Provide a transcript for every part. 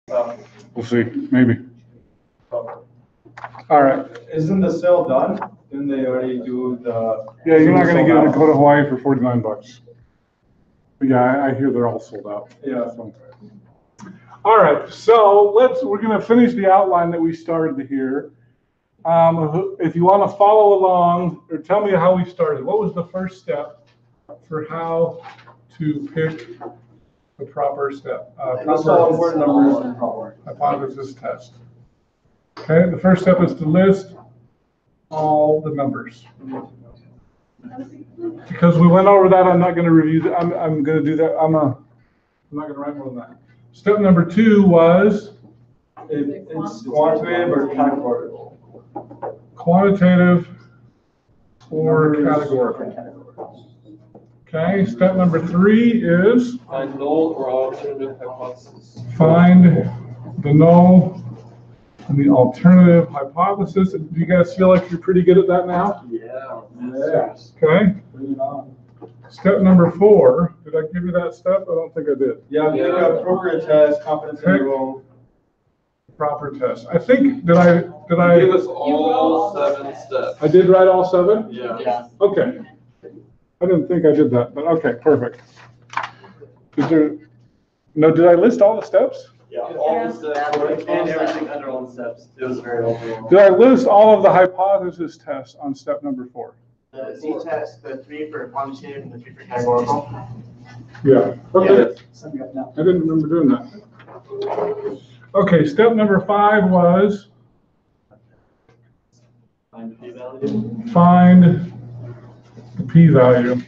We'll see, maybe. All right. Isn't the sale done? Didn't they already do the? Yeah, you're not going to get a Dakota Hawaii for $49. But yeah, I hear they're all sold out. Yeah. So. All right, so we're going to finish the outline that we started here. If you want to follow along, or tell me how we started. What was the first step for how to pick the proper step? Proper word numbers and proper hypothesis test. Okay, the first step is to list all the numbers. Because we went over that, I'm not going to review that. I'm going to do that. I'm not going to write more than that. Step number 2 was it's quantitative or categorical. Quantitative or categorical. Okay, step number 3 is find null or alternative hypothesis. Find the null and the alternative hypothesis. Do you guys feel like you're pretty good at that now? Yeah. Okay. Step number 4. Did I give you that step? I don't think I did. Yeah, pick a appropriate test, confidence interval. Proper test. I think did I give us all 7 steps. I did write all 7? Yeah. Okay. I didn't think I did that, but okay, perfect. Did I list all the steps? Yeah, all the steps and everything under all the steps. It was very overall. Did I list all of the hypothesis tests on step number 4? The Z test, the 3 for quantitative and the 3 for categorical. Yeah. Okay. Yeah. I didn't remember doing that. Okay, step number 5 was Find the p-value. Find the p-value.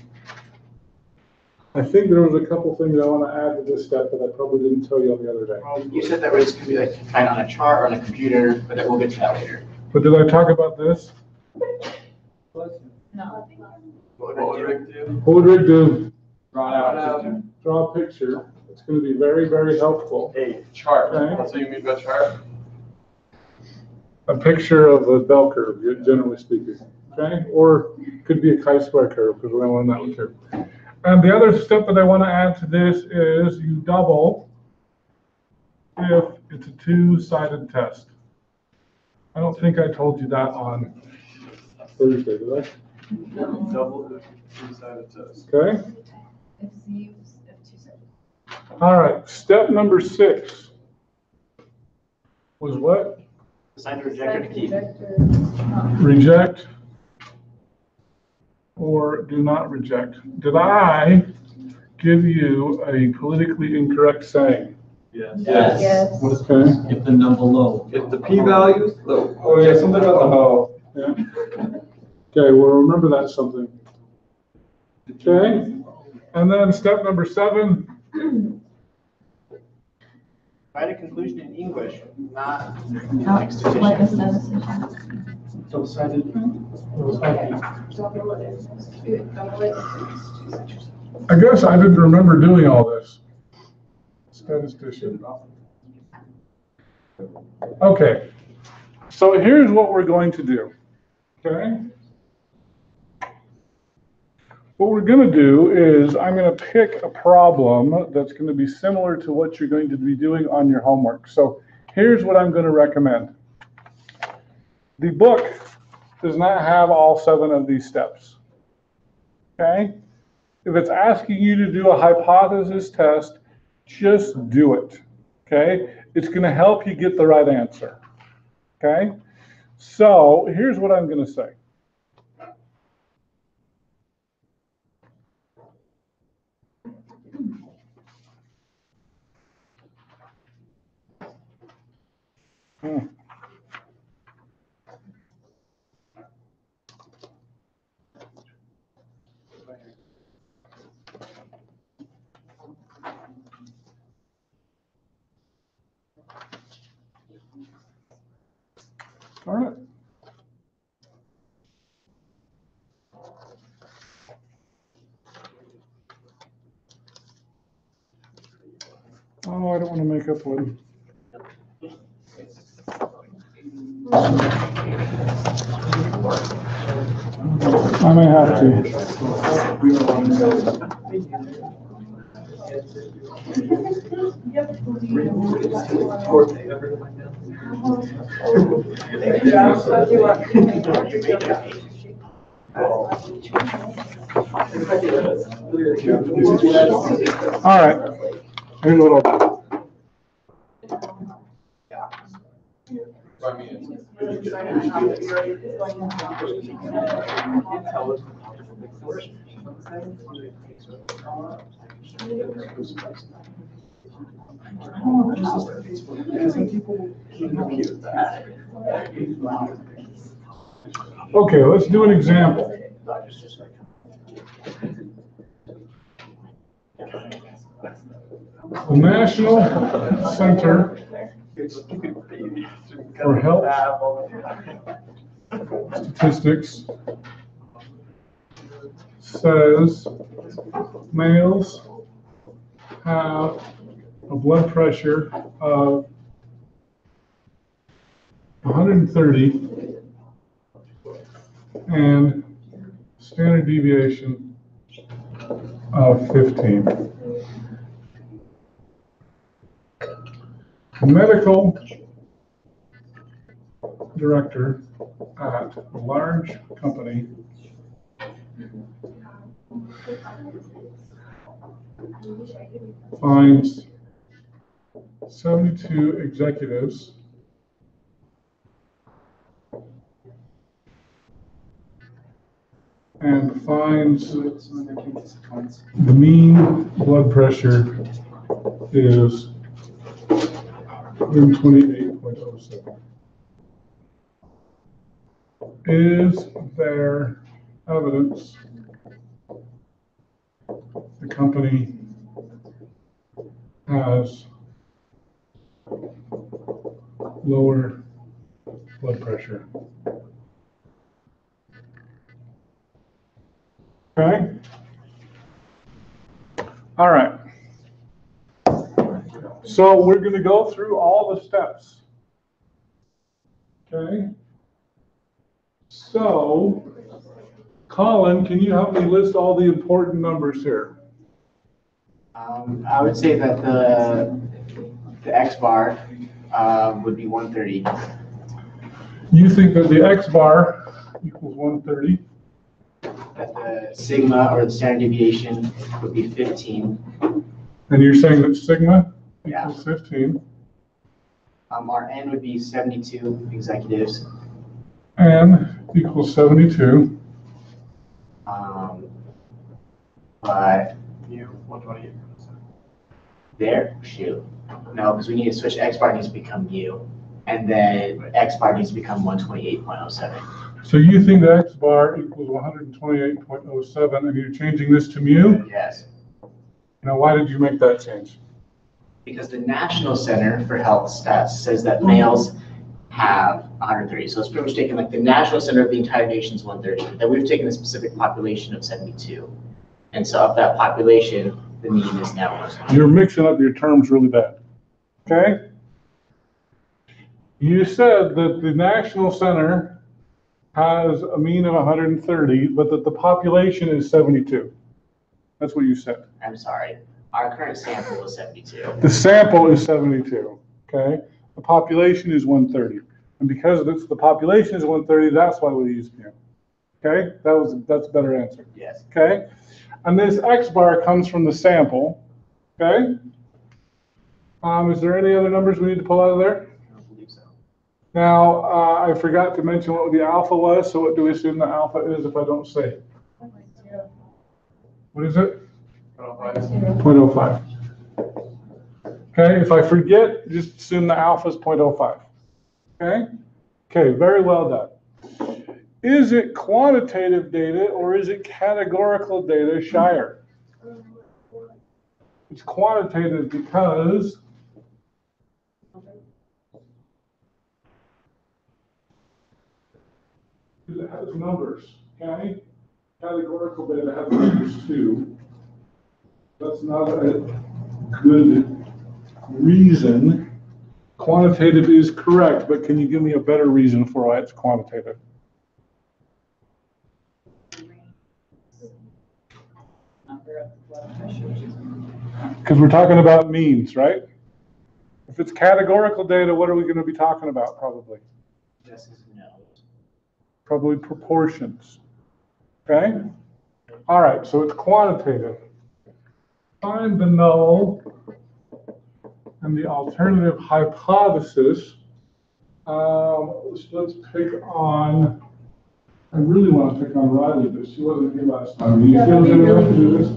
I think there was a couple things I want to add to this step that I probably didn't tell you on the other day. You said that was going to be like kind of on a chart or on a computer, but we'll get to that later. But did I talk about this? No. What would Rick do? What would Rick do? Draw a picture. It's going to be very, very helpful. A chart. Okay. That's what you mean by chart? A picture of a bell curve, generally speaking. Okay? Or it could be a chi-square curve, because we're going to learn that one too. And the other step that I want to add to this is you double if it's a 2-sided test. I don't think I told you that on Thursday, did I? No. Double the 2-sided test. Okay? If Z was if 2-sided. All right. Step number 6 was what? Decide to reject or to keep. Reject or do not reject. Did I give you a politically incorrect saying? Yes. Yes. Okay. If the number low. If the p-value is low. Oh yeah, something about the how. Yeah. Okay, well, remember that something. Okay. And then step number 7. Write a conclusion in English, not Like like a statistics. statistician. I guess I didn't remember doing all this. Statistician. Okay. So here's what we're going to do. Okay. What we're going to do is I'm going to pick a problem that's going to be similar to what you're going to be doing on your homework. So here's what I'm going to recommend. The book does not have all 7 of these steps. Okay? If it's asking you to do a hypothesis test, just do it. Okay? It's going to help you get the right answer. Okay? So here's what I'm going to say. All right. Oh, I don't want to make up one. I may have to. All right. Here's what I'll do. Okay, let's do an example. The National Center for Health Statistics says males have a blood pressure of 130 and standard deviation of 15. The medical director at a large company finds 72 executives and finds the mean blood pressure is 128.07. Is there evidence the company has lower blood pressure? Okay. All right. So we're going to go through all the steps. Okay. So, Colin, can you help me list all the important numbers here? I would say that the X bar would be 130. You think that the X bar equals 130? That the sigma or the standard deviation would be 15. And you're saying that sigma equals 15? Our N would be 72 executives. N equals 72. But there, shoot. No, because we need to switch X bar needs to become U. And then X bar needs to become 128.07. So you think the X bar equals 128.07 and you're changing this to mu? Yes. Now, why did you make that change? Because the National Center for Health Stats says that males have 130. So it's pretty much taken like the National Center of the entire nation is 130. Then we've taken a specific population of 72. And so of that population, the mean is now 120. You're mixing up your terms really bad. Okay? You said that the National Center has a mean of 130, but that the population is 72. That's what you said. I'm sorry. Our current sample is 72. The sample is 72, okay? The population is 130. And because the population is 130, that's why we use mu. Okay? That's a better answer. Yes. Okay? And this X bar comes from the sample. Okay? Is there any other numbers we need to pull out of there? I don't believe so. Now, I forgot to mention what the alpha was, so what do we assume the alpha is if I don't say it? What is it? 0.05. Okay, if I forget, just assume the alpha is 0.05. Okay? Okay, very well done. Is it quantitative data or is it categorical data, Shire? It's quantitative because it has numbers, okay? Categorical data has numbers too. That's not a good reason. Quantitative is correct, but can you give me a better reason for why it's quantitative? Because we're talking about means, right? If it's categorical data, what are we going to be talking about probably? Yes is no. Probably proportions. Okay? All right, so it's quantitative. Find the null and the alternative hypothesis. Let's pick on, I really want to pick on Riley, but she wasn't here last time. Do you Yeah, feel that'd be good enough to really do this?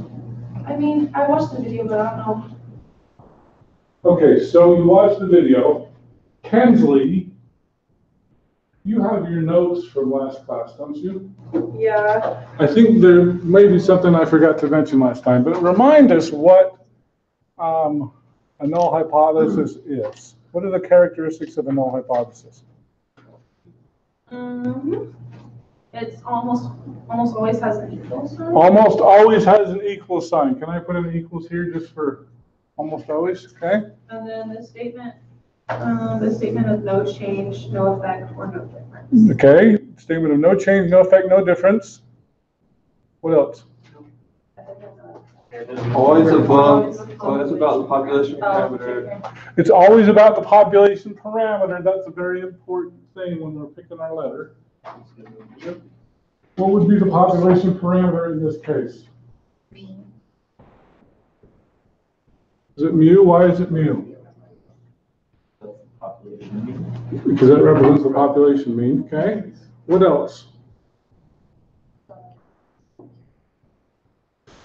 I mean, I watched the video, but I don't know. Okay, so you watched the video. Kensley, you have your notes from last class, don't you? Yeah. I think there may be something I forgot to mention last time, but remind us what a null hypothesis is. What are the characteristics of a null hypothesis? It's almost always has an equal sign. Almost always has an equal sign. Can I put in equals here just for almost always? Okay. And then the statement of no change, no effect, or no difference. Okay. Statement of no change, no effect, no difference. What else? Always above, always about the population Oh, parameter. okay. It's always about the population parameter. That's a very important thing when we're picking our letter. What would be the population parameter in this case? Is it mu? Why is it mu? Because that represents the population mean, okay? What else?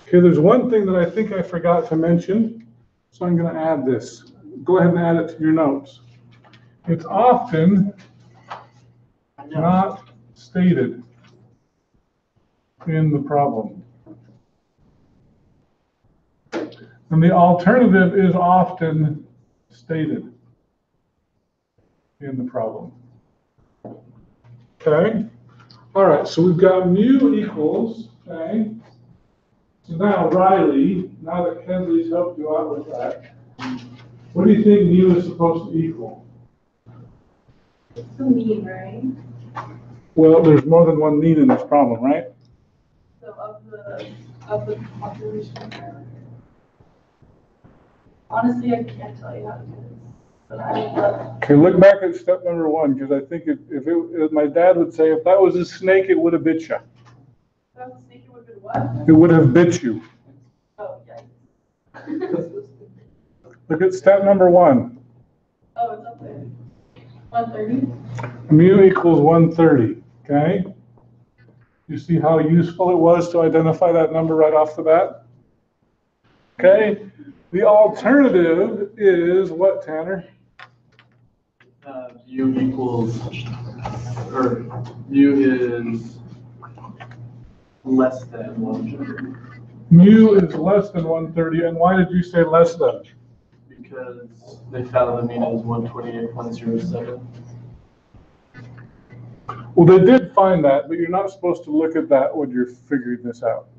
Okay, there's one thing that I think I forgot to mention, so I'm going to add this. Go ahead and add it to your notes. It's often not stated in the problem. And the alternative is often stated in the problem. Okay? All right, so we've got mu equals, okay? So now, Riley, now that Kensley's helped you out with that, what do you think mu is supposed to equal? It's a mean, right? Well, there's more than one mean in this problem, right? So of the population parameter. Honestly, I can't tell you how to do this. But Okay, look back at step number one, because I think if my dad would say, if that was a snake, it would have bit you. that was thinking would have been what? It would have bit you. Oh, yeah. Look at step number one. Oh, it's up there. 130. Mu equals 130, okay? You see how useful it was to identify that number right off the bat? Okay, the alternative is what, Tanner? Mu equals, or mu is less than 130. Mu is less than 130, and why did you say less than? Because they found the mean is 128.07. Well, they did find that, but you're not supposed to look at that when you're figuring this out.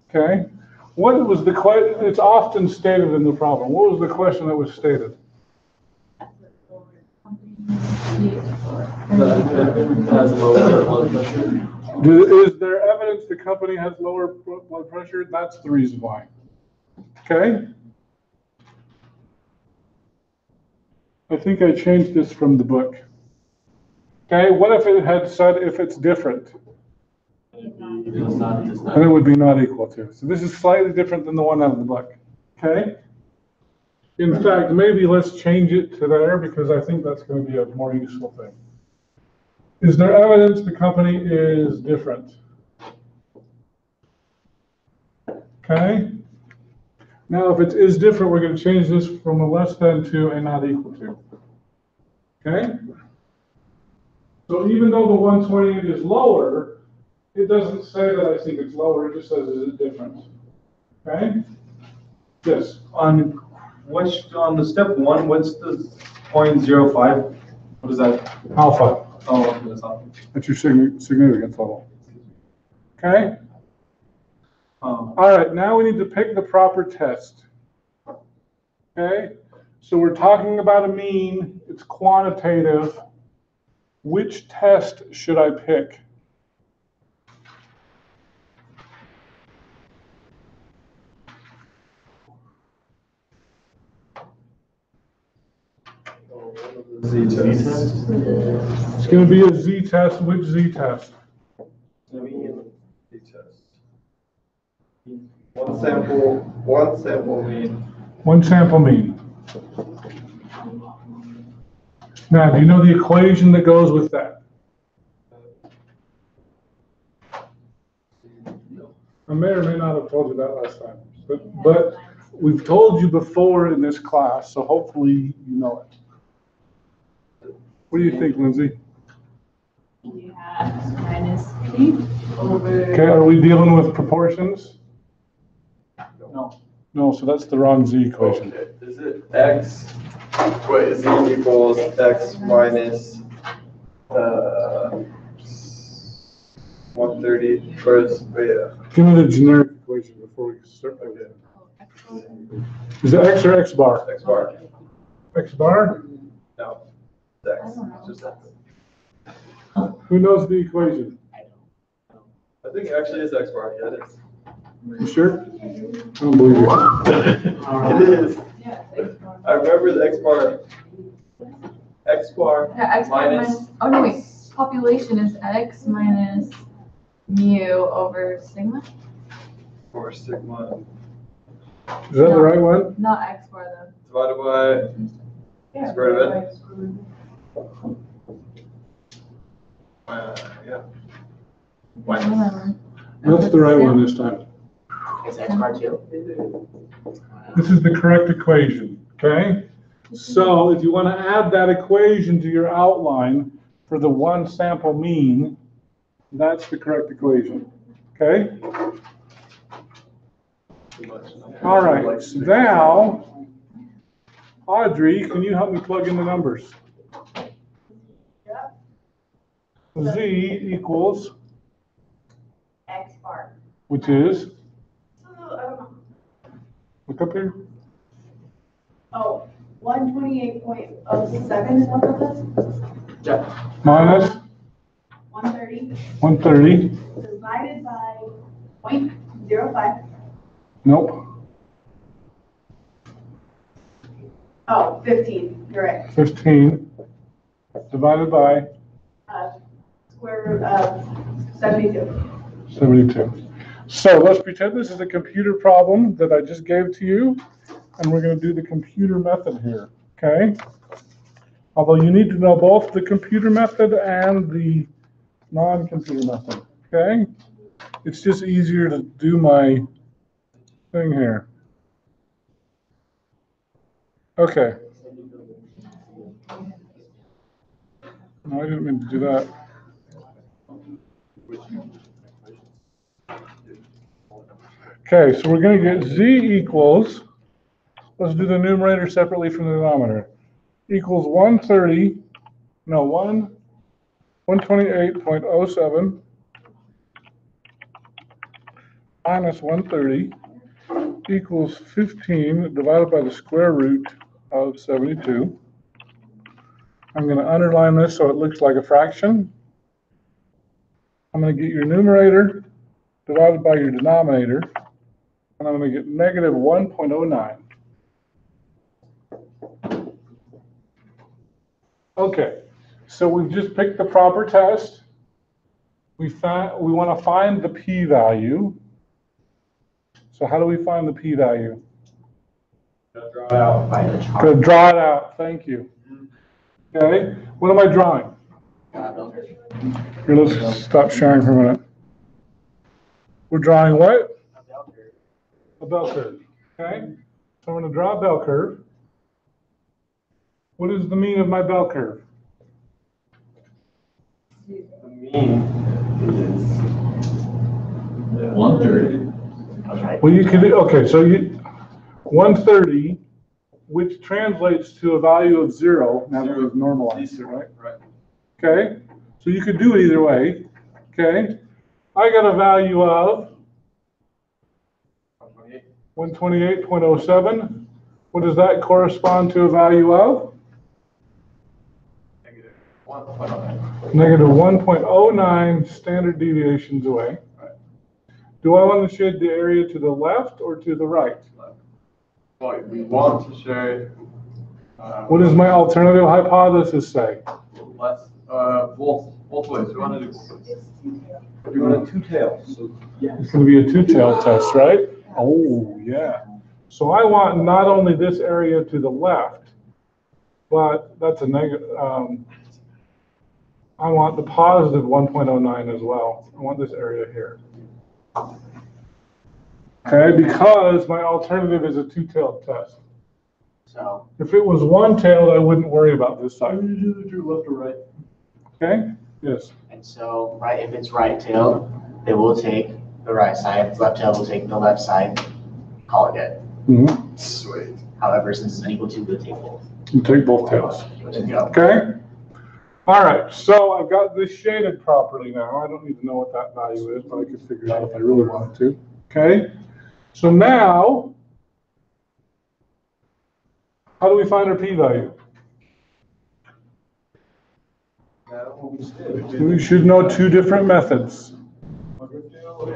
Okay? What was the question? It's often stated in the problem. What was the question that was stated? That has lower blood pressure. Is there evidence the company has lower blood pressure? That's the reason why. Okay? I think I changed this from the book. Okay, what if it had said if it's different? And it would be not equal to. So this is slightly different than the one out of the book. Okay? In fact, maybe let's change it to there because I think that's going to be a more useful thing. Is there evidence the company is different? Okay? Now, if it is different, we're going to change this from a less than to a not equal to. Okay? So even though the 128 is lower, it doesn't say that I think it's lower, it just says is it different. Okay? Yes. On the step one, what's the 0.05? What is that? Alpha. Oh, okay, that's alpha. That's your significance level. Okay? All right, now we need to pick the proper test. Okay? So we're talking about a mean, it's quantitative. Which test should I pick? Z test. It's going to be a z-test. Which z-test? Z test. One sample mean. One sample mean. Now, do you know the equation that goes with that? I may or may not have told you that last time, but we've told you before in this class, so hopefully you know it. What do you think, Lindsay? You have minus P over. Okay, are we dealing with proportions? No. No, so that's the wrong z equation. Okay, is it X, wait, Z equals X minus, 130 first, wait, Give me the generic equation before we start. Is it x or x bar? X bar. X bar? No, it's X, it's just X. Who knows the equation? I think actually it's X bar, yeah, it is. You sure? I don't believe you. It is. I remember the X bar. X bar Yeah, X bar minus, minus, oh no, wait, population is X minus mu over sigma? or sigma Is that the right one? Not X bar divided by square root of it. Yeah. though. Whatever. That's the right one this time. It's X bar too? This is the correct equation, okay? So if you want to add that equation to your outline for the one sample mean, that's the correct equation, okay? All right, so now, Audrey, can you help me plug in the numbers? Z equals, X bar. which is, Oh, I don't know. look up here, Oh, 128.07 is what that is? minus 130 130, divided by 0.05. nope, Oh, 15, you're right. 15, divided by Square root of 72. 72. So let's pretend this is a computer problem that I just gave to you, and we're going to do the computer method here, okay? Although you need to know both the computer method and the non-computer method, okay? It's just easier to do my thing here. Okay. No, I didn't mean to do that. Okay, so we're going to get z equals, let's do the numerator separately from the denominator, equals 128.07 minus 130 equals 15 divided by the square root of 72. I'm going to underline this so it looks like a fraction. I'm going to get your numerator divided by your denominator, and I'm going to get negative 1.09. Okay, so we've just picked the proper test. We want to find the p-value. So how do we find the p-value? Draw it out. By the chart. Go draw it out. Thank you. Okay, what am I drawing? Here, let's stop sharing for a minute. We're drawing what? A bell curve. Okay, so I'm going to draw a bell curve. What is the mean of my bell curve? The mean is 130. Well, you can, okay, so 130, which translates to a value of 0, now that we've normalized it, right? Right. Okay, so you could do it either way, okay? I got a value of 128.07. What does that correspond to a value of? Negative 1.09 standard deviations away. Do I want to shade the area to the left or to the right? Well, we want to shade What does my alternative hypothesis say? Let's, both ways, you want to do. You want a two-tail, so. It's going to be a two-tailed test, right? Oh, yeah. So I want not only this area to the left, but that's a negative. I want the positive 1.09 as well. I want this area here. Okay, because my alternative is a two-tailed test. So, If it was one-tailed, I wouldn't worry about this side. You do left or right. Okay? Yes. and so, right, if it's right-tailed, they will take the right side. If it's left-tailed, will take the left side. Call it good. Mm-hmm. Sweet. However, since it's unequal to, we'll take both. You take both tails. There you go. Okay? All right, so I've got this shaded properly now. I don't need to know what that value is, but I could figure it out if I really wanted to. Okay? So now, how do we find our p-value? We should know two different methods.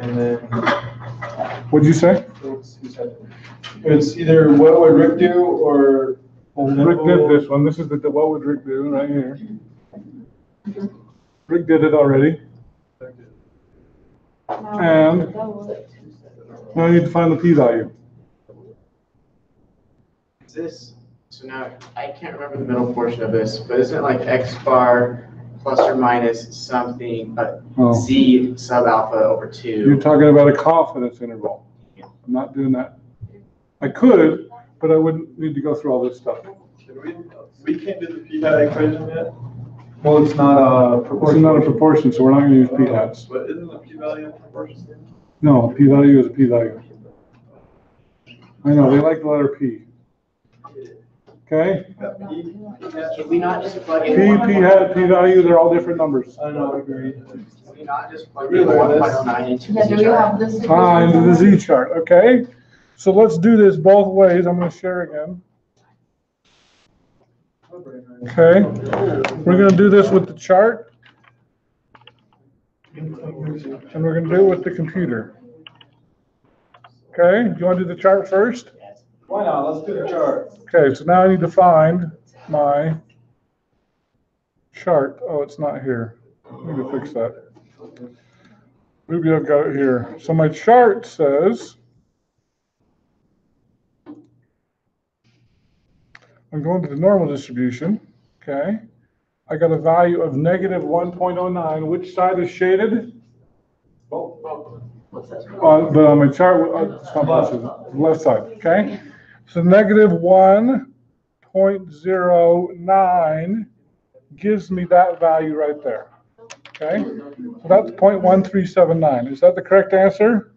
And then What'd you say? it's either what would Rick do or. Rick did this one. This is the what would Rick do right here. Rick did it already. And now I need to find the p-value. Is this, so now, I can't remember the middle portion of this, but isn't it like x bar plus or minus something, but Oh, z sub alpha over you're 2? talking about a confidence interval. I'm not doing that. I could, but I wouldn't need to go through all this stuff. We can't do the p-hat equation yet? Well, it's not a It's proportion. not a proportion, so we're not gonna use p-hats. But isn't the p-value a proportion? No, p-value is a p-value. I know, they like the letter p. Okay? Can we not just plug P, in p-hat, p-value, they're all different numbers. I know, I agree. Can we not just plug in 1.09 into Yeah, the do we chart? have this? Into the z chart, okay? So let's do this both ways. I'm gonna share again. Okay? We're gonna do this with the chart. And we're gonna do it with the computer. Okay? Do you wanna do the chart first? Why not? Let's do the chart. Okay, so now I need to find my chart. Oh, it's not here. I need to fix that. Maybe I've got it here. So my chart says, I'm going to the normal distribution, okay? I got a value of negative 1.09. Which side is shaded? What's that? But on my chart, it's not possible. The left side, okay? So negative 1.09 gives me that value right there, okay? So that's 0.1379. Is that the correct answer?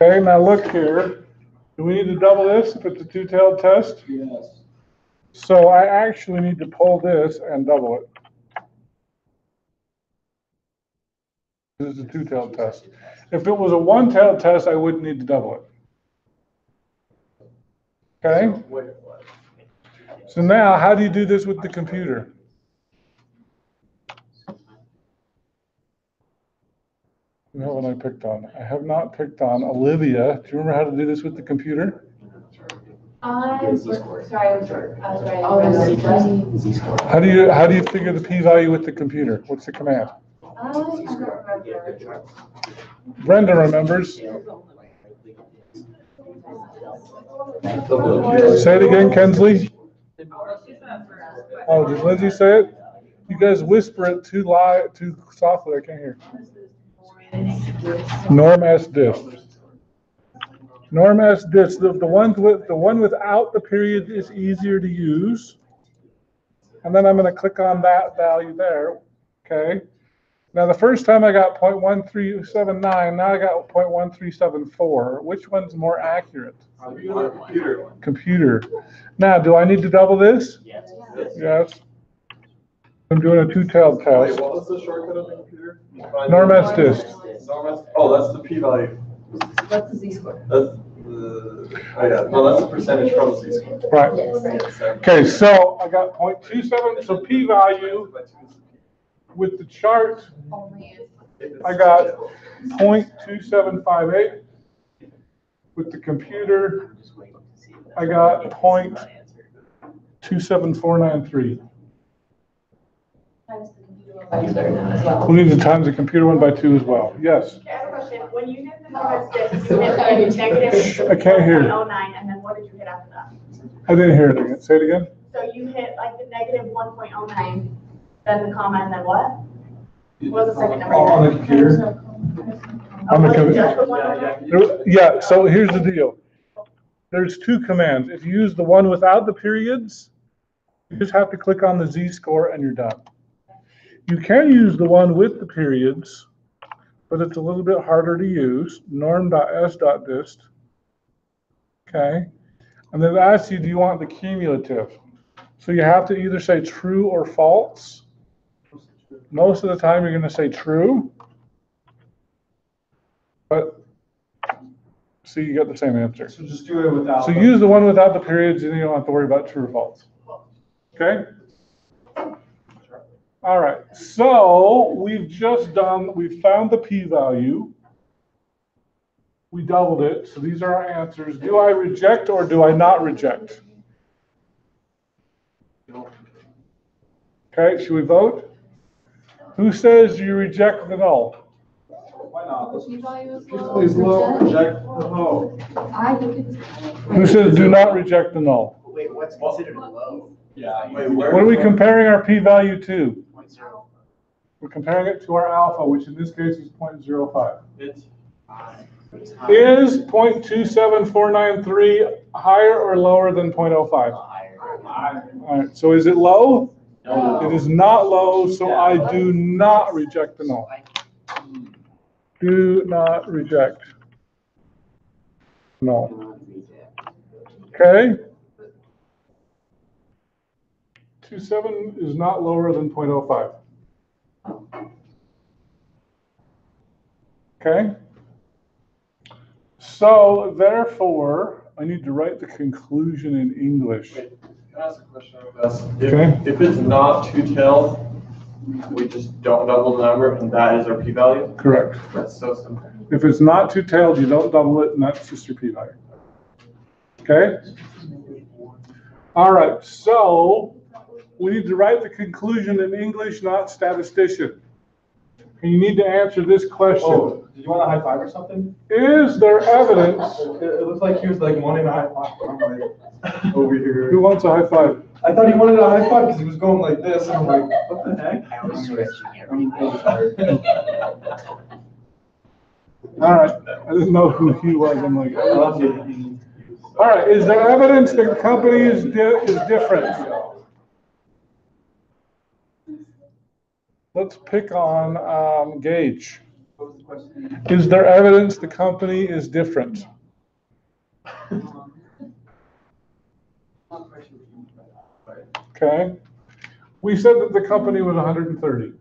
Okay, now look here. Do we need to double this if it's a two-tailed test? Yes. So I actually need to pull this and double it. This is a two-tailed test. If it was a one-tailed test, I wouldn't need to double it. Okay? So now, how do you do this with the computer? Who haven't I picked on? I have not picked on Olivia. Do you remember how to do this with the computer? Sorry, I was short. How do you figure the p-value with the computer? What's the command? I don't remember. Brenda remembers. Say it again, Kensley. Oh, did Lindsay say it? You guys whisper it too loud, too softly. I can't hear. Norm S. Dist. Norm S. Dist. The one without the period is easier to use. And then I'm going to click on that value there. Okay. Now the first time I got 0.1379. Now I got 0.1374. Which one's more accurate? Computer. Computer. Now, do I need to double this? Yes. Yes. I'm doing a two-tailed Wait, test. what was the shortcut of the computer? Norm S. Dist. Oh, that's the p-value. What's the z-score? That's the, oh yeah, no, that's the percentage from the z-score. Right. Okay, so I got 0.27. So p-value with the chart, I got 0.2758. With the computer, I got 0.27493. We need to times the computer one by 2 as well. Yes. Okay, I have a question. When you hit the null hypothesis, you hit negative I can't hear you. 1.09, and then what did you hit after that? I didn't hear it again. Say it again. So you hit like the negative 1.09, then the comma, and then what? What was the second number? On the computer? On the was it computer. just the 1.09? Yeah, so here's the deal. There's 2 commands. If you use the one without the periods, you just have to click on the z-score and you're done. You can use the one with the periods, but it's a little bit harder to use. Norm.s.dist. Okay. And then it asks you, do you want the cumulative? So you have to either say true or false. Most of the time you're going to say true. But see, you got the same answer. So just do it without. So use the one without the periods and you don't have to worry about true or false. Okay? All right, so we've found the p-value. We doubled it, so these are our answers. Do I reject or do I not reject? Okay, should we vote? Who says you reject the null? Why not? The p-value is low. Please low, reject the null. I think it's. Who says do not reject the null? Wait, what's considered low? Yeah. What are we comparing our p-value to? We're comparing it to our alpha, which in this case is 0.05. Is 0.27493 higher or lower than 0.05? Higher. All right, so is it low? No. It is not low, so I do not reject the null. Do not reject null. Okay? 2.7 is not lower than 0.05. Okay? So therefore, I need to write the conclusion in English. Wait, can I ask a question about this? Okay. If it's not two-tailed, we just don't double the number, and that is our p-value? Correct. That's so simple. If it's not two-tailed, you don't double it, and that's just your p-value. Okay? All right, so we need to write the conclusion in English, not statistician. And you need to answer this question. Oh, did you want a high five or something? Is there evidence? It looked like he was like wanting a high five. I'm like, over here. Who wants a high five? I thought he wanted a high five because he was going like this, and I'm like, what the heck? I was stretching here. I'm really tired. All right, I didn't know who he was. I'm like, all right, is there evidence the company is different? Let's pick on Gage. What was the question? Is there evidence the company is different? Okay. We said that the company was 130.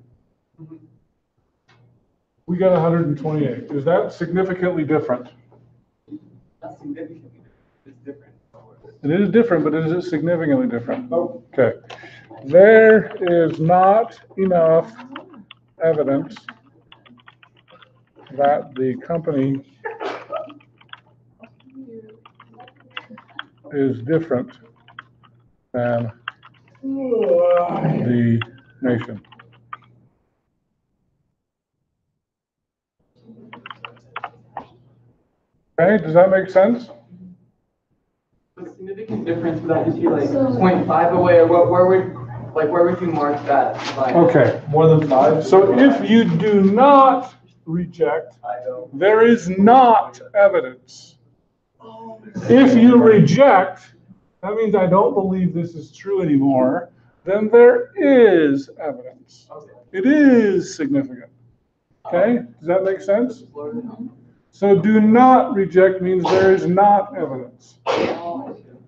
We got 128. Is that significantly different? Not significant. It's different. It is different, but is it significantly different? Okay. There is not enough evidence that the company is different than the nation. Okay, does that make sense? The significant difference, would that just be like 0.5 away, or where would you mark that by? Okay. More than 5? So if you do not reject, there is not evidence. If you reject, that means I don't believe this is true anymore, then there is evidence. It is significant. Okay? Does that make sense? So do not reject means there is not evidence.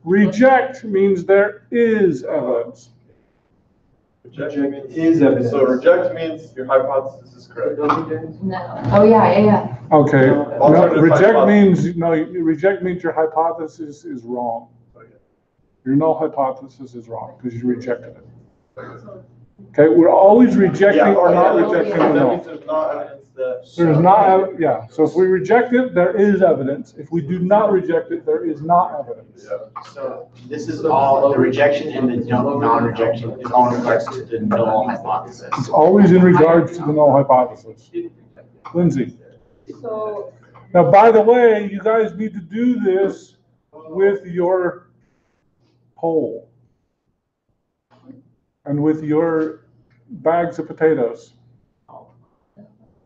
Reject means there is evidence. Reject is evidence. So reject means your hypothesis is correct. No. Oh, yeah. Okay. No, Alternative reject hypothesis. means, no, reject means your hypothesis is wrong. Your null hypothesis is wrong because you rejected it. Okay, we're always rejecting or not rejecting the That null. means there's not evidence There's not, yeah, so if we reject it, there is evidence. If we do not reject it, there is not evidence. So this is all, the rejection and the non-rejection is all in regards to the null hypothesis. It's always in regards to the null hypothesis. Lindsay. So, Now, by the way, you guys need to do this with your poll and with your bags of potatoes.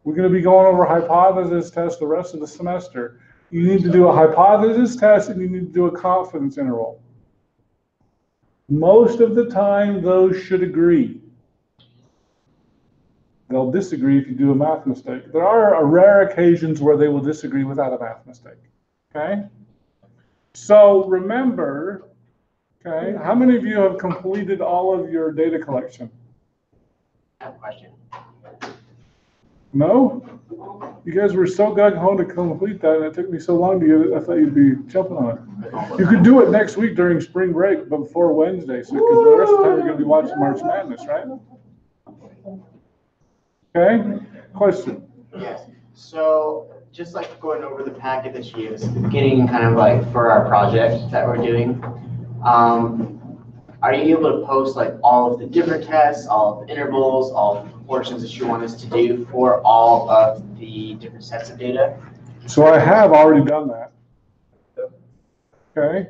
We're going to be going over hypothesis tests the rest of the semester. You need to do a hypothesis test and you need to do a confidence interval. Most of the time, those should agree. They'll disagree if you do a math mistake. There are rare occasions where they will disagree without a math mistake. Okay? So remember, okay, how many of you have completed all of your data collection? I have a question. No? You guys were so gung-ho to complete that, and it took me so long to get it, I thought you'd be jumping on it. You could do it next week during spring break before Wednesday, so because the rest of the time you're going to be watching March Madness, right? Okay? Question? Yes. So just like going over the packet that she is getting kind of like for our project that we're doing, are you able to post like all of the different tests, all of the intervals, all of the proportions that you want us to do for all of the different sets of data? So I have already done that. Okay?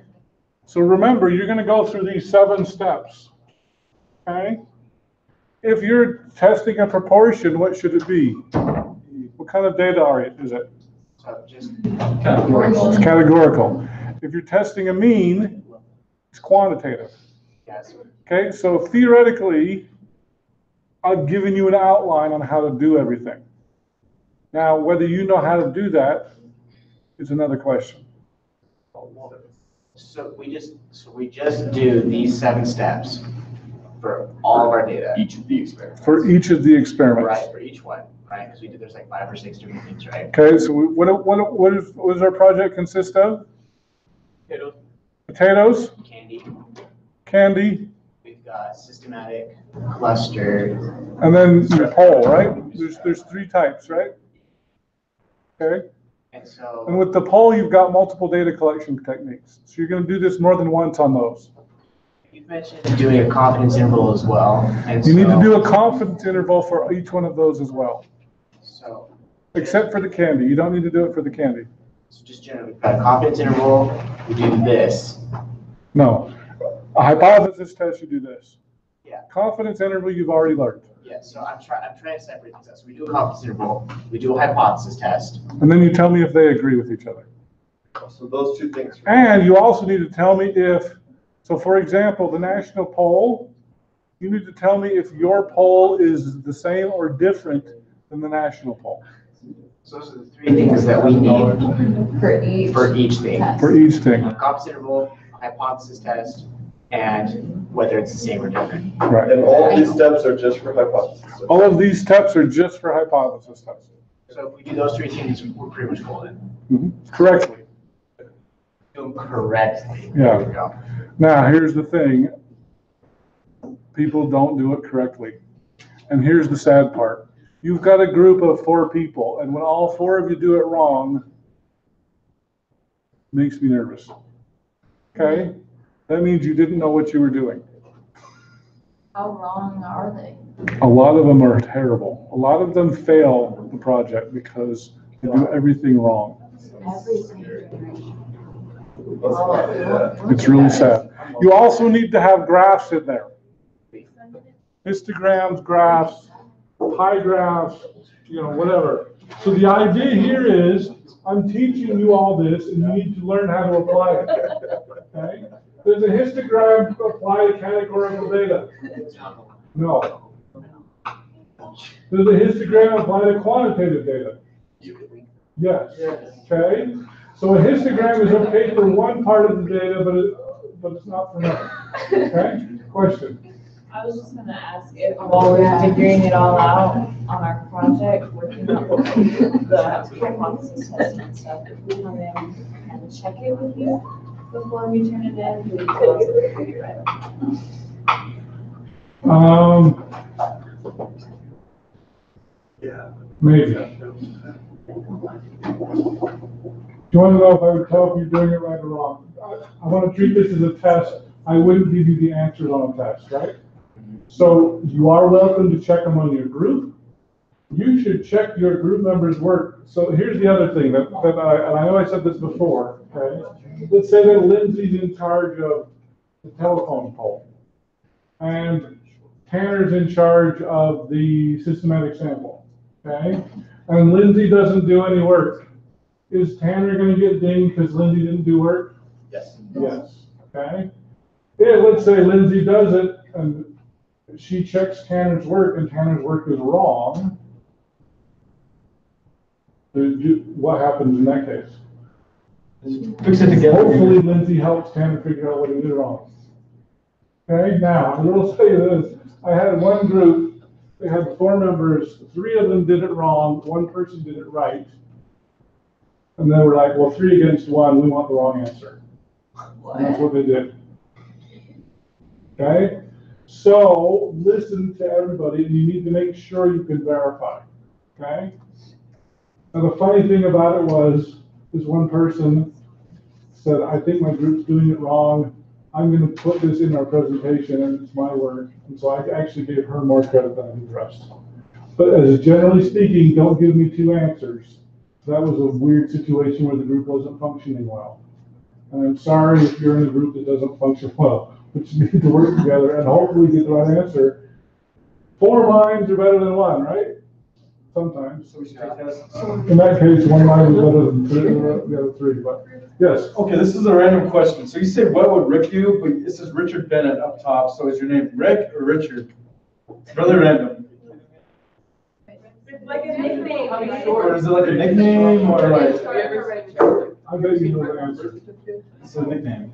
So remember, you're going to go through these 7 steps. Okay? If you're testing a proportion, what should it be? What kind of data is it? So just It's categorical. If you're testing a mean, it's quantitative. yes. Okay, so theoretically, I've given you an outline on how to do everything. Now, whether you know how to do that is another question. So we just do these 7 steps for all of our data. Each of the experiments. For each of the experiments. Right, for each one, right? Because we did, there's like 5 or 6 different things, right? Okay, so what does our project consist of? Potatoes, Candy, candy, we've got systematic, cluster, and then your poll, right? There's 3 types, right? Okay, and so. and with the poll, you've got multiple data collection techniques. So you're going to do this more than once on those. You've mentioned doing a confidence interval as well, and You need to do a confidence interval for each one of those as well, So, except for the candy. You don't need to do it for the candy. so just generally, we've got a confidence interval, we do this. No, a hypothesis test, you do this. Yeah. Confidence interval, you've already learned. Yeah, so I'm trying to separate these out. So we do a confidence interval, we do a hypothesis test. And then you tell me if they agree with each other. So those 2 things. And you also need to tell me if, so for example, the national poll, you need to tell me if your poll is the same or different than the national poll So those are the 3 things that we need For each thing. test. for each thing. A confidence interval, hypothesis test, and whether it's the same or different. Right. And all these steps are just for hypothesis. All of these steps are just for hypothesis tests. So if we do those 3 things, we're pretty much golden. Correctly. Do them correctly. Yeah. There we go. Now, here's the thing. People don't do it correctly. And here's the sad part. You've got a group of 4 people, and when all 4 of you do it wrong, it makes me nervous. Okay? That means you didn't know what you were doing. How wrong are they? A lot of them are terrible. A lot of them fail the project because they do everything wrong. Everything. It's really sad. You also need to have graphs in there. Histograms, graphs, pie graphs, whatever. So the idea here is, I'm teaching you all this, and you need to learn how to apply it. Okay? There's a histogram to apply to categorical data. No. There's a histogram apply to quantitative data. Yes. Okay? So a histogram is okay for one part of the data, but it's not for another. Okay? Question? I was just gonna ask if while we're figuring it all out on our project, working on the hypothesis testing and stuff, if we come in and check it with you before we turn it in, do we close it before you write it? Yeah. Maybe. Do you want to know if I would tell if you're doing it right or wrong? I want to treat this as a test. I wouldn't give you the answers on a test, right? So you are welcome to check them on your group. You should check your group members' work. So here's the other thing and I know I said this before, okay? Let's say that Lindsay's in charge of the telephone pole and Tanner's in charge of the systematic sample, okay? And Lindsay doesn't do any work. Is Tanner going to get dinged because Lindsay didn't do work? Yes. Yes, okay? Yeah, let's say Lindsay does it and she checks Tanner's work and Tanner's work is wrong. What happens in that case? Fix it together. Hopefully Lindsay helps Tanner figure out what he did wrong. Okay, now, I will say this. I had one group, they had 4 members, 3 of them did it wrong, 1 person did it right. And they were like, well, 3 against 1, we want the wrong answer. And that's what they did. Okay? So, listen to everybody, and you need to make sure you can verify. Okay? Now, the funny thing about it was, this one person said, I think my group's doing it wrong. I'm going to put this in our presentation, and it's my work. And so I actually gave her more credit than I did the rest. But as generally speaking, don't give me 2 answers. That was a weird situation where the group wasn't functioning well. And I'm sorry if you're in a group that doesn't function well, but you need to work together and hopefully get the right answer. 4 minds are better than 1, right? Sometimes. So we should take tests. In that case, 1 mind is better than the other 3, but yes. Okay, this is a random question. So you say, what would Rick do? But it says Richard Bennett up top. So is your name Rick or Richard? It's really random. It's like a nickname. Or is it like a nickname or like? I bet you know the answer. It's a nickname.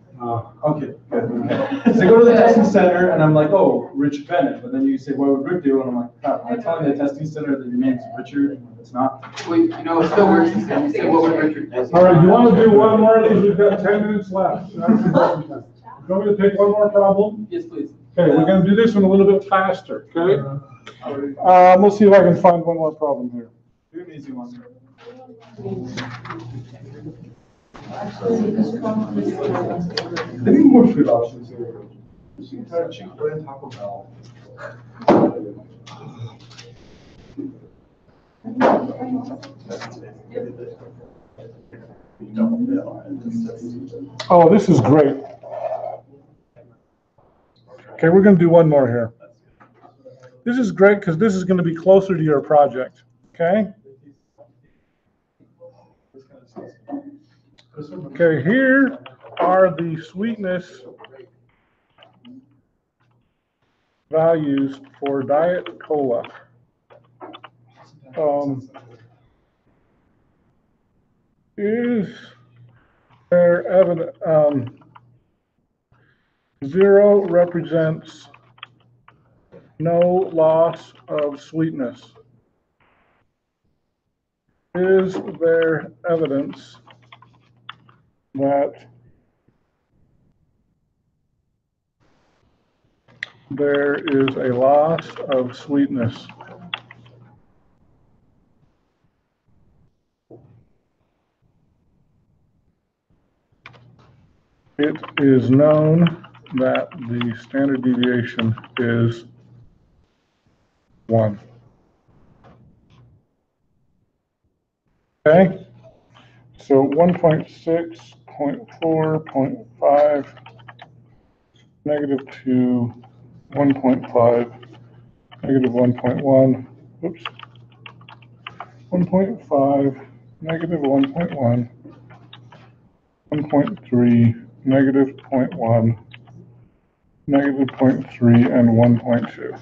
Okay, good. Okay. So I go to the testing center and I'm like, oh, Richard Bennett. But then you say, what would Rick do? And I'm like, crap, am I telling the testing center that your name's Richard? It's not. Well, you know, it still works. You say, what would Richard do? All right, you want to do one more of these? We've got 10 minutes left. You want me to take one more problem? Yes, please. Okay, we're going to do this one a little bit faster, okay? Let's see if I can find one more problem here. Do an easy one. Maybe more food options here. You can try Chick-fil-A and Taco Bell. Oh, this is great. Okay, we're going to do one more here. This is great because this is going to be closer to your project, okay? Okay, here are the sweetness values for Diet Cola. Is there evidence? 0 represents no loss of sweetness. Is there evidence that there is a loss of sweetness? It is known that the standard deviation is 1. Okay, so 1.6, 0.4, 0.5, -2, 1.5, -1.1, oops, 1.5, -1.1, 1.3, -0.1, -0.3, and 1.2.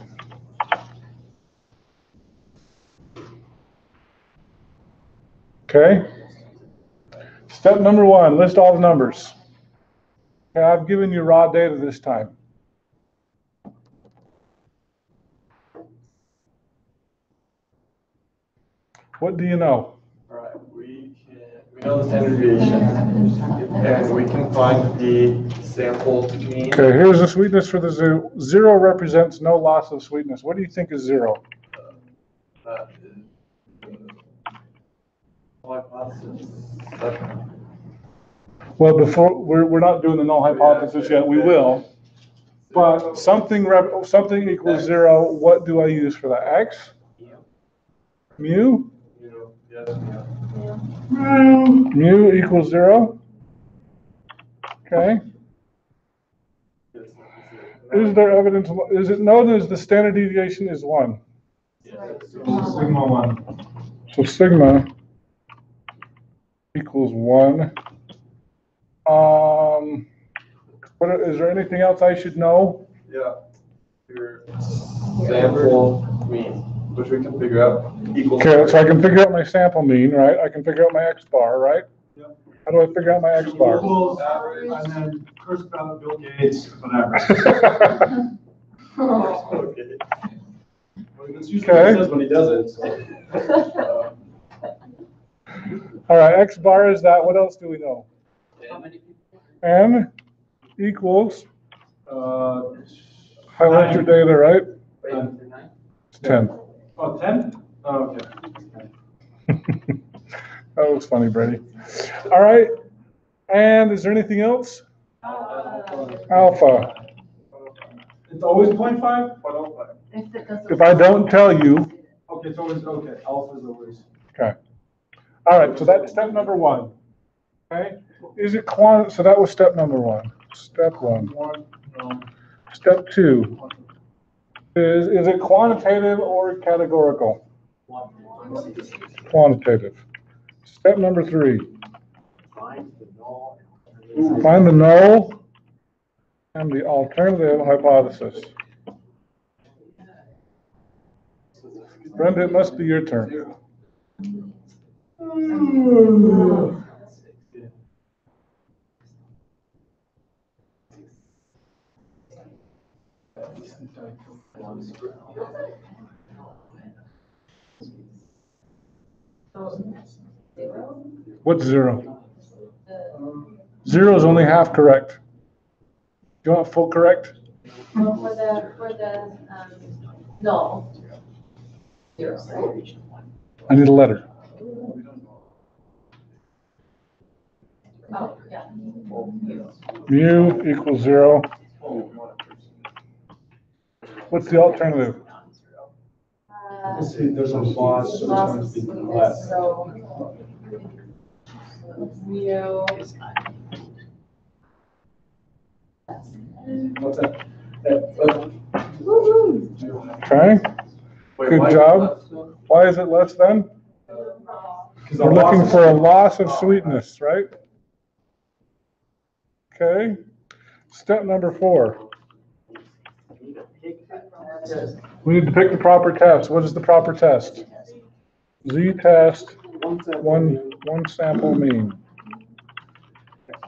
Okay. Step number 1, list all the numbers. Okay, I've given you raw data this time. What do you know? All right, we know the standard deviation, and we can find the sample mean. Okay, here's the sweetness for the 0 represents no loss of sweetness. What do you think is 0? That is hypothesis. Well, before, we're not doing the null hypothesis yet, we will. But something equals 0, what do I use for that? X? Mu? Yes, Mu equals 0? Okay. Is there evidence, is it known as the standard deviation is 1? Sigma 1. So sigma equals 1. Is there anything else I should know? Yeah. Your sample mean, which we can figure out equals. Okay, so I can figure out my sample mean, right? I can figure out my X bar, right? Yep. How do I figure out my X bar? Equals average, and then curse about Bill Gates, whatever. Okay. Well, that's usually Okay. what he says when he does it, so. All right, X bar is that. What else do we know? N equals, highlight your data, right? It's 10. Oh, 10? Oh, okay. That was funny, Brady. All right, and is there anything else? Alpha. It's always 0.5 or 0.5? If it doesn't. If I don't tell you, Okay, it's always, okay, alpha is always. okay. All right, so that's step number 1. Okay, is it so that was step number 1. Step 1. Step 2. Is it quantitative or categorical? Quantitative. Step number 3. Find the null and the alternative hypothesis. Brenda, it must be your turn. What's 0? 0 is only half correct. Do you want full correct? Well, for the, null. 0, right? I need a letter. Oh, yeah. Mu equals 0. What's the alternative? Let's see, there's a loss, so it's going to be less. So, mu. What's that? Okay, Wait, good why- job. Why is it less than? We're looking for a loss of sweetness, right? Okay. Step number 4. We need to pick the proper test. What is the proper test? Z-test, one sample mean.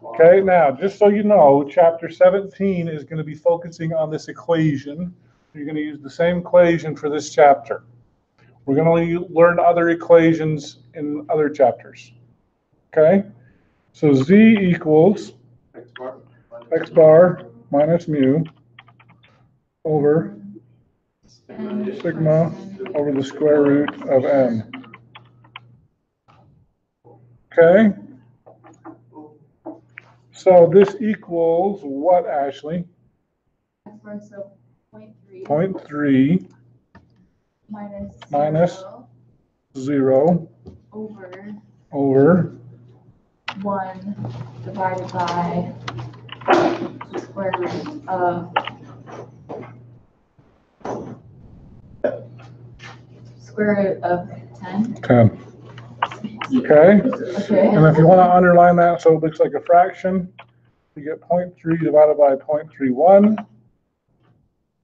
Okay, now, just so you know, chapter 17 is going to be focusing on this equation. You're going to use the same equation for this chapter. We're going to learn other equations in other chapters. Okay? So Z equals X bar minus mu over sigma over the square root of n. Okay? So this equals what, Ashley? So 0.3. 0.3 minus 0 over 1 divided by the square root of square root of 10. 10. Okay? Okay. And if you want to underline that so it looks like a fraction, you get 0.3 divided by 0.31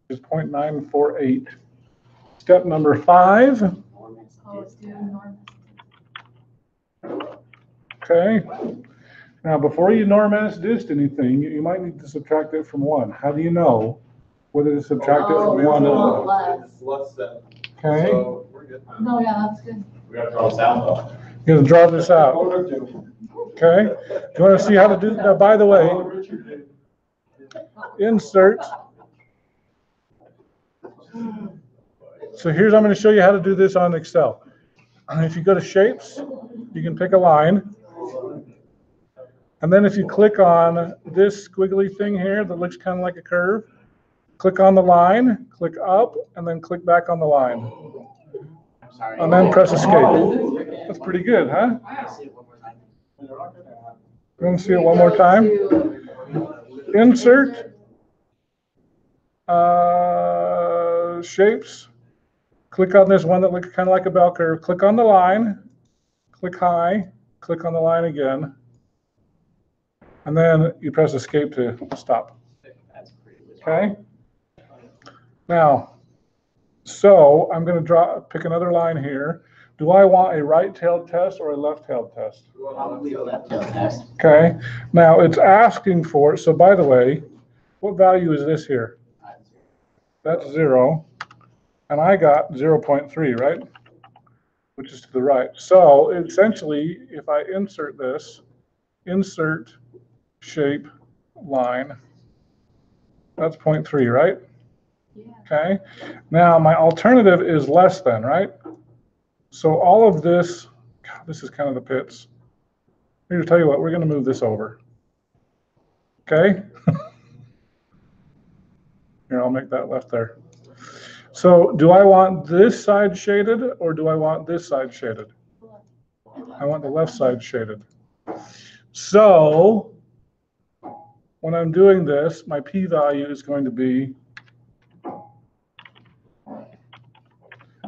is 0.948. Step number 5. Oh, it's due enormous. Okay? Now, before you norm s dist anything, you might need to subtract it from 1. How do you know whether to subtract it from 1 or not? Less. Less than. Okay? So we're good. No, yeah, that's good. We gotta draw this out though. You're going to draw this out. Okay? Do you want to see how to do that? Now, by the way, insert. So here's, I'm going to show you how to do this on Excel. If you go to Shapes, you can pick a line. And then if you click on this squiggly thing here that looks kind of like a curve, click on the line, click up, and then click back on the line. I'm sorry. And then press escape. That's pretty good, huh? You want to see it one more time? Insert, shapes. Click on this one that looks kind of like a bell curve. Click on the line, click high, click on the line again. And then you press escape to stop. Okay? Now, so I'm going to pick another line here. Do I want a right-tailed test or a left-tailed test? Probably a left-tailed test. Okay. Now it's asking for, so by the way, what value is this here? That's 0. And I got 0.3, right? Which is to the right. So essentially, if I insert this, insert shape line, that's 0.3, right? Yeah. Okay. Now my alternative is less than, right? So all of this, God, this is kind of the pits. Here to tell you what, we're going to move this over. Okay. Here, I'll make that left there. So do I want this side shaded or do I want this side shaded? I want the left side shaded. So when I'm doing this, my p-value is going to be,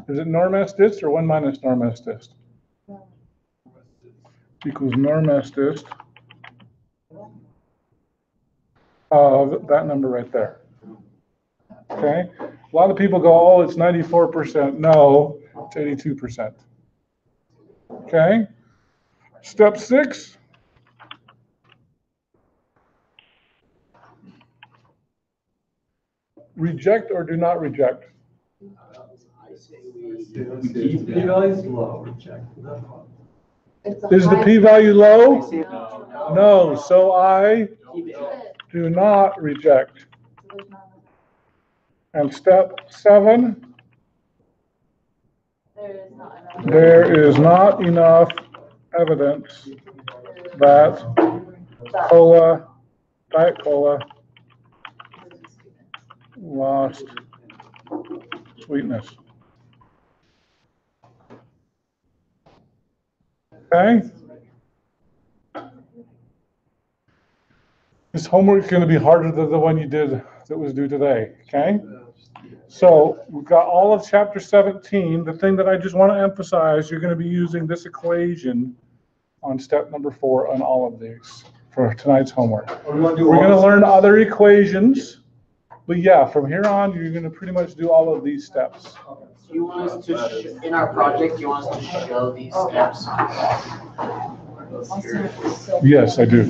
is it norm s dist or 1 minus norm s dist? Equals norm s dist of that number right there. Okay? A lot of people go, oh, it's 94%. No, it's 82%. Okay? Step 6. Reject or do not reject. P-value's low, reject. Is the p-value low? No, so I do not reject. And step 7, there is not enough evidence that cola, Diet Cola, lost sweetness. Okay? This homework is going to be harder than the one you did that was due today, okay? So we've got all of chapter 17. The thing that I just want to emphasize, you're going to be using this equation on step number 4 on all of these for tonight's homework. We're going to learn other equations, but yeah, from here on, you're going to pretty much do all of these steps. Do you want us to, in our project, do you want us to show these steps? Yes, I do.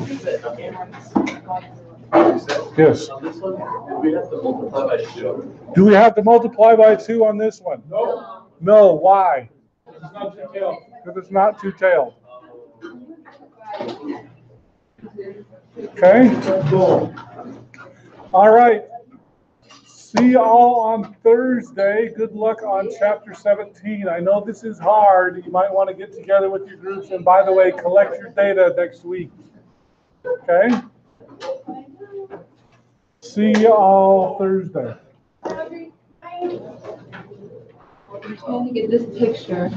Yes. On this one, do we have to multiply by 2? Do we have to multiply by 2 on this one? No. No, why? It's not two-tailed. Because it's not two-tailed. Okay? All right. See y'all on Thursday. Good luck on chapter 17. I know this is hard. You might want to get together with your groups. And by the way, collect your data next week. Okay? See y'all Thursday. I'm trying to get this picture.